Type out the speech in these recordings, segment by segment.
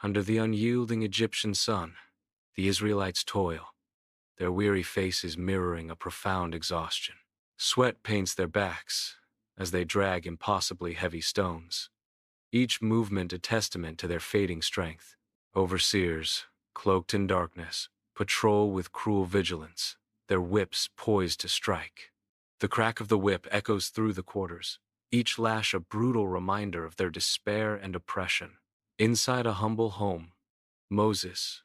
Under the unyielding Egyptian sun, the Israelites toil, their weary faces mirroring a profound exhaustion. Sweat paints their backs as they drag impossibly heavy stones, each movement a testament to their fading strength. Overseers, cloaked in darkness, patrol with cruel vigilance, their whips poised to strike. The crack of the whip echoes through the quarters, each lash a brutal reminder of their despair and oppression. Inside a humble home, Moses,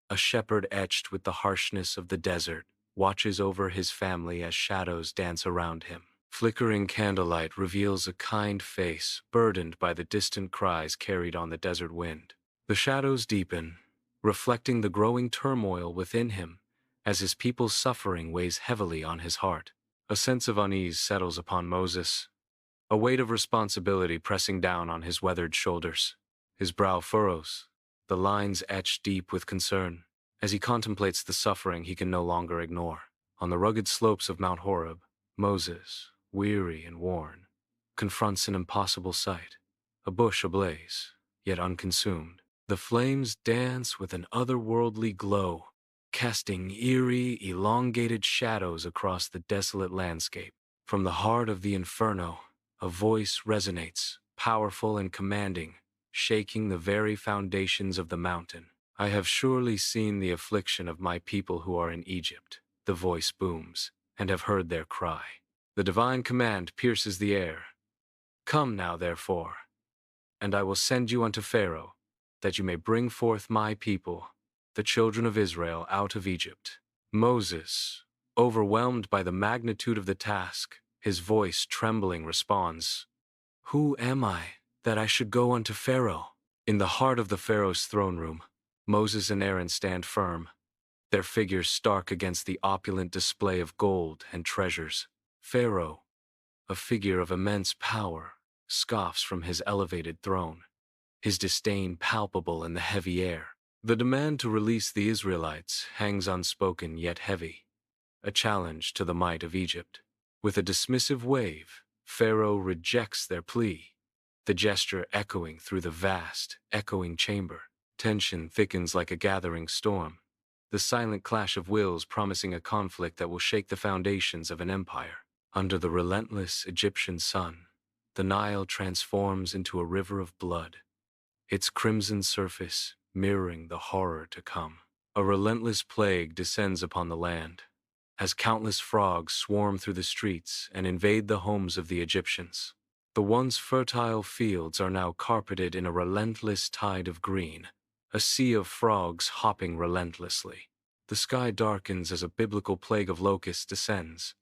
a shepherd etched with the harshness of the desert, watches over his family as shadows dance around him. Flickering candlelight reveals a kind face burdened by the distant cries carried on the desert wind. The shadows deepen, reflecting the growing turmoil within him as his people's suffering weighs heavily on his heart. A sense of unease settles upon Moses, a weight of responsibility pressing down on his weathered shoulders. His brow furrows, the lines etched deep with concern, as he contemplates the suffering he can no longer ignore. On the rugged slopes of Mount Horeb, Moses, weary and worn, confronts an impossible sight, a bush ablaze, yet unconsumed. The flames dance with an otherworldly glow, casting eerie, elongated shadows across the desolate landscape. From the heart of the inferno, a voice resonates, powerful and commanding, shaking the very foundations of the mountain. I have surely seen the affliction of my people who are in Egypt, the voice booms, and have heard their cry. The divine command pierces the air. Come now, therefore, and I will send you unto Pharaoh, that you may bring forth my people, the children of Israel, out of Egypt. Moses, overwhelmed by the magnitude of the task, his voice trembling, responds, "Who am I, that I should go unto Pharaoh?" In the heart of the Pharaoh's throne room, Moses and Aaron stand firm, their figures stark against the opulent display of gold and treasures. Pharaoh, a figure of immense power, scoffs from his elevated throne, his disdain palpable in the heavy air. The demand to release the Israelites hangs unspoken yet heavy, a challenge to the might of Egypt. With a dismissive wave, Pharaoh rejects their plea, the gesture echoing through the vast, echoing chamber. Tension thickens like a gathering storm, the silent clash of wills promising a conflict that will shake the foundations of an empire. Under the relentless Egyptian sun, the Nile transforms into a river of blood, its crimson surface mirroring the horror to come. A relentless plague descends upon the land, as countless frogs swarm through the streets and invade the homes of the Egyptians. The once fertile fields are now carpeted in a relentless tide of green, a sea of frogs hopping relentlessly. The sky darkens as a biblical plague of locusts descends,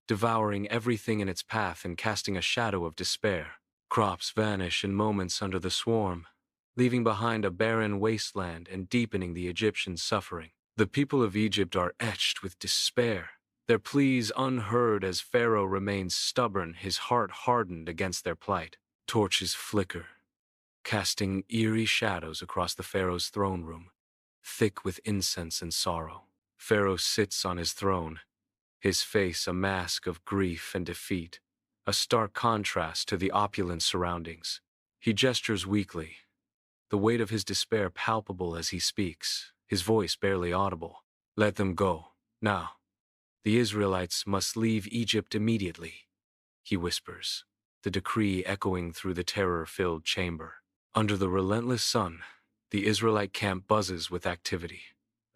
devouring everything in its path and casting a shadow of despair. Crops vanish in moments under the swarm, leaving behind a barren wasteland and deepening the Egyptian suffering. The people of Egypt are etched with despair, their pleas unheard as Pharaoh remains stubborn, his heart hardened against their plight. Torches flicker, casting eerie shadows across the Pharaoh's throne room, thick with incense and sorrow. Pharaoh sits on his throne, his face a mask of grief and defeat, a stark contrast to the opulent surroundings. He gestures weakly, the weight of his despair palpable as he speaks, his voice barely audible. "Let them go, now. The Israelites must leave Egypt immediately," he whispers, the decree echoing through the terror-filled chamber. Under the relentless sun, the Israelite camp buzzes with activity.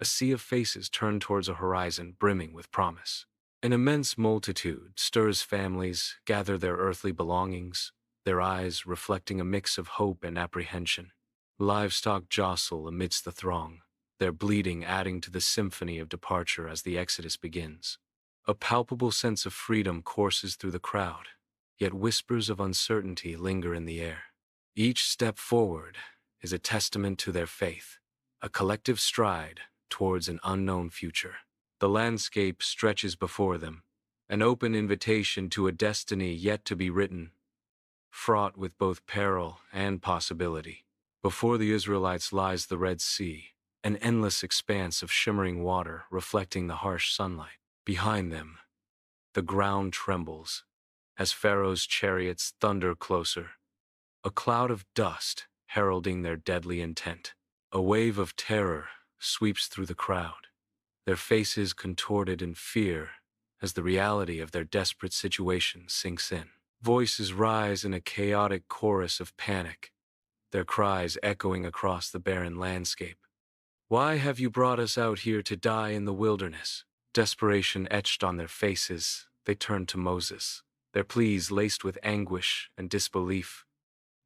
A sea of faces turn towards a horizon brimming with promise. An immense multitude stirs families, gather their earthly belongings, their eyes reflecting a mix of hope and apprehension. Livestock jostle amidst the throng, their bleating adding to the symphony of departure as the exodus begins. A palpable sense of freedom courses through the crowd, yet whispers of uncertainty linger in the air. Each step forward is a testament to their faith, a collective stride towards an unknown future. The landscape stretches before them, an open invitation to a destiny yet to be written, fraught with both peril and possibility. Before the Israelites lies the Red Sea, an endless expanse of shimmering water reflecting the harsh sunlight. Behind them, the ground trembles as Pharaoh's chariots thunder closer, a cloud of dust heralding their deadly intent. A wave of terror sweeps through the crowd, their faces contorted in fear as the reality of their desperate situation sinks in. Voices rise in a chaotic chorus of panic, their cries echoing across the barren landscape. "Why have you brought us out here to die in the wilderness?" Desperation etched on their faces, they turned to Moses, their pleas laced with anguish and disbelief.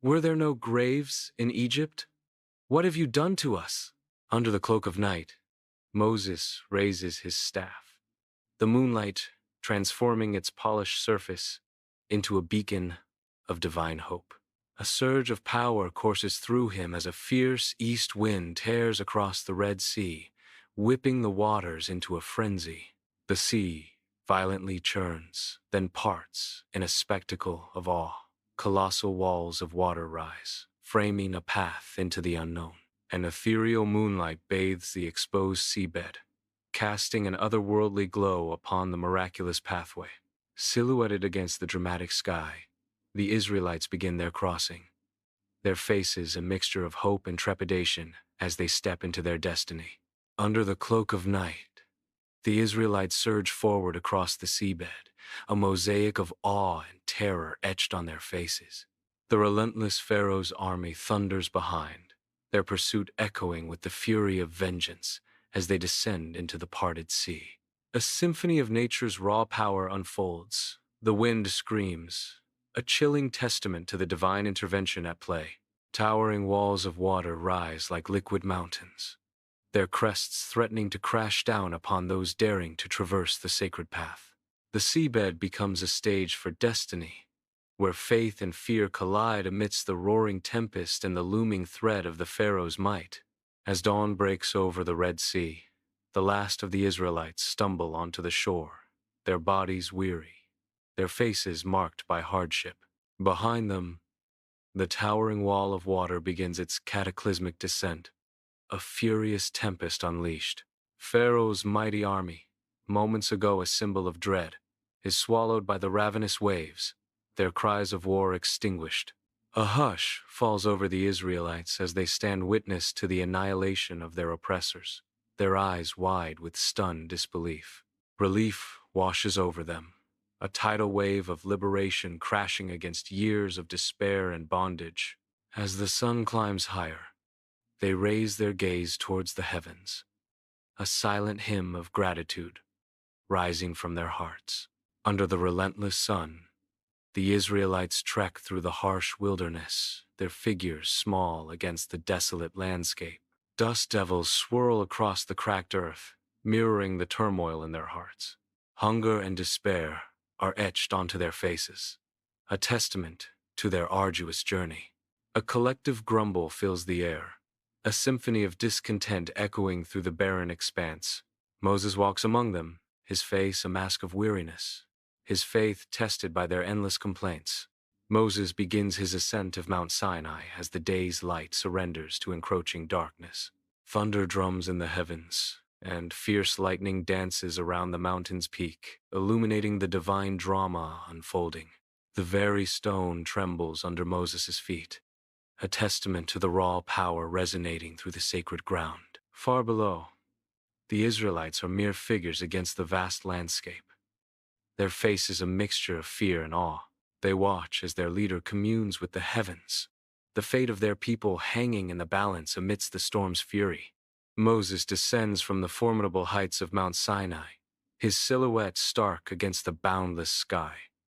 "Were there no graves in Egypt? What have you done to us?" Under the cloak of night, Moses raises his staff, the moonlight transforming its polished surface into a beacon of divine hope. A surge of power courses through him as a fierce east wind tears across the Red Sea, whipping the waters into a frenzy. The sea violently churns, then parts in a spectacle of awe. Colossal walls of water rise, framing a path into the unknown. An ethereal moonlight bathes the exposed seabed, casting an otherworldly glow upon the miraculous pathway. Silhouetted against the dramatic sky, the Israelites begin their crossing, their faces a mixture of hope and trepidation as they step into their destiny. Under the cloak of night, the Israelites surge forward across the seabed, a mosaic of awe and terror etched on their faces. The relentless Pharaoh's army thunders behind, their pursuit echoing with the fury of vengeance as they descend into the parted sea. A symphony of nature's raw power unfolds. The wind screams, a chilling testament to the divine intervention at play. Towering walls of water rise like liquid mountains, their crests threatening to crash down upon those daring to traverse the sacred path. The seabed becomes a stage for destiny, where faith and fear collide amidst the roaring tempest and the looming threat of the Pharaoh's might. As dawn breaks over the Red Sea, the last of the Israelites stumble onto the shore, their bodies weary, their faces marked by hardship. Behind them, the towering wall of water begins its cataclysmic descent, a furious tempest unleashed. Pharaoh's mighty army, moments ago a symbol of dread, is swallowed by the ravenous waves, their cries of war extinguished. A hush falls over the Israelites as they stand witness to the annihilation of their oppressors, their eyes wide with stunned disbelief. Relief washes over them, a tidal wave of liberation crashing against years of despair and bondage. As the sun climbs higher, they raise their gaze towards the heavens, a silent hymn of gratitude rising from their hearts. Under the relentless sun, the Israelites trek through the harsh wilderness, their figures small against the desolate landscape. Dust devils swirl across the cracked earth, mirroring the turmoil in their hearts. Hunger and despair are etched onto their faces, a testament to their arduous journey. A collective grumble fills the air, a symphony of discontent echoing through the barren expanse. Moses walks among them, his face a mask of weariness, his faith tested by their endless complaints. Moses begins his ascent of Mount Sinai as the day's light surrenders to encroaching darkness. Thunder drums in the heavens, and fierce lightning dances around the mountain's peak, illuminating the divine drama unfolding. The very stone trembles under Moses' feet, a testament to the raw power resonating through the sacred ground. Far below, the Israelites are mere figures against the vast landscape, their faces a mixture of fear and awe. They watch as their leader communes with the heavens, the fate of their people hanging in the balance amidst the storm's fury. Moses descends from the formidable heights of Mount Sinai, his silhouette stark against the boundless sky.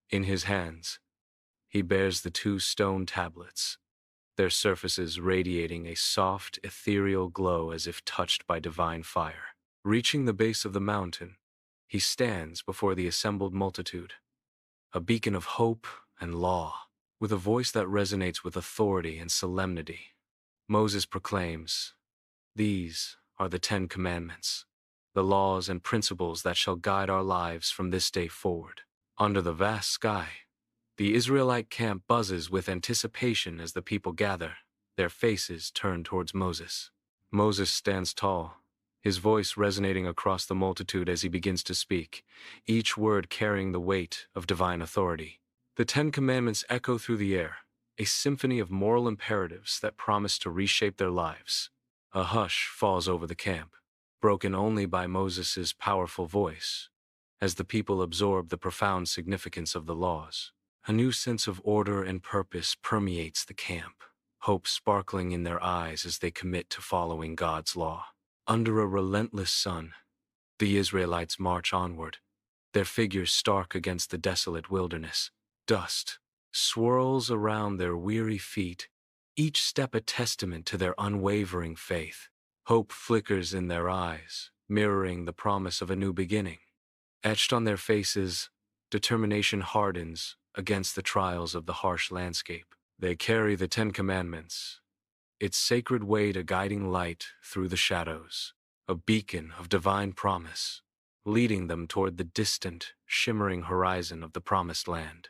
In his hands, he bears the two stone tablets, their surfaces radiating a soft, ethereal glow as if touched by divine fire. Reaching the base of the mountain, he stands before the assembled multitude, a beacon of hope and law. With a voice that resonates with authority and solemnity, Moses proclaims, "These are the 10 Commandments, the laws and principles that shall guide our lives from this day forward." Under the vast sky, the Israelite camp buzzes with anticipation as the people gather, their faces turned towards Moses. Moses stands tall, his voice resonating across the multitude as he begins to speak, each word carrying the weight of divine authority. The 10 Commandments echo through the air, a symphony of moral imperatives that promise to reshape their lives. A hush falls over the camp, broken only by Moses' powerful voice, as the people absorb the profound significance of the laws. A new sense of order and purpose permeates the camp, hope sparkling in their eyes as they commit to following God's law. Under a relentless sun, the Israelites march onward, their figures stark against the desolate wilderness. Dust swirls around their weary feet, each step a testament to their unwavering faith. Hope flickers in their eyes, mirroring the promise of a new beginning. Etched on their faces, determination hardens against the trials of the harsh landscape. They carry the Ten Commandments, its sacred weight a guiding light through the shadows, a beacon of divine promise, leading them toward the distant, shimmering horizon of the Promised Land.